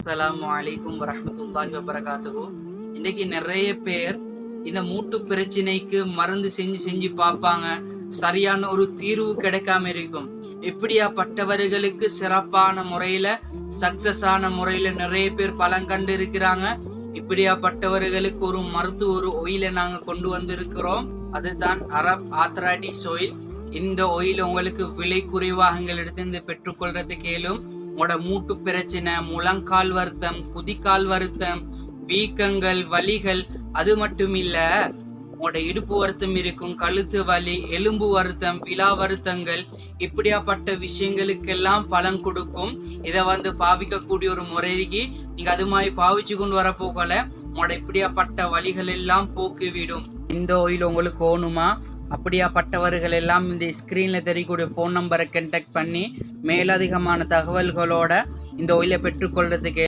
அஸ்ஸலாமு அலைக்கும் வரஹ்மத்துல்லாஹி வபரகாத்துஹு. இன்னைக்கு நிறைய பேர் இந்த மூட்டு பிரச்சனைக்கு மருந்து செஞ்சு பார்ப்பாங்க, சரியான ஒரு தீர்வு கிடைக்காம இருக்கும். இப்படியாப்பட்டவர்களுக்கு சிறப்பான முறையில சக்சஸ் ஆன முறையில நிறைய பேர் பலன் கண்டு இருக்கிறாங்க. இப்படியாப்பட்டவர்களுக்கு ஒரு மருத்துவ ஒரு ஒயிலை நாங்க கொண்டு வந்திருக்கிறோம். அதுதான் அரப் ஆத்ராடிஸ் ஆயில். இந்த ஒயில் உங்களுக்கு விலை குறைவாக எங்களிடத்திலிருந்து பெற்றுக்கொள்றது கேளும். உங்களோட மூட்டு பிரச்சனை, முழங்கால் வருத்தம், குதிக்கால் வருத்தம், வீக்கங்கள், வலிகள், அது மட்டும் இல்ல உங்களோட இடுப்பு வருத்தம் இருக்கும், கழுத்து வலி, எலும்பு வருத்தம், விலா வருத்தங்கள், இப்படியாப்பட்ட விஷயங்களுக்கெல்லாம் பலன் கொடுக்கும். இதை பாவிக்கக்கூடிய ஒரு முறைக்கு நீங்க அது மாதிரி பாவிச்சு கொண்டு வர போகல உங்களோட இப்படியாப்பட்ட வலிகள் எல்லாம் போக்கிவிடும். இந்த ஆயில் உங்களுக்கு ஓணுமா? அப்படியாப்பட்டவர்கள் எல்லாம் இந்த ஸ்க்ரீனில் தெரியக்கூடிய ஃபோன் நம்பரை கான்டாக்ட் பண்ணி மேலதிகமான தகவல்களோட இந்த ஆயிலை பெற்றுக்கொள்றதுக்கு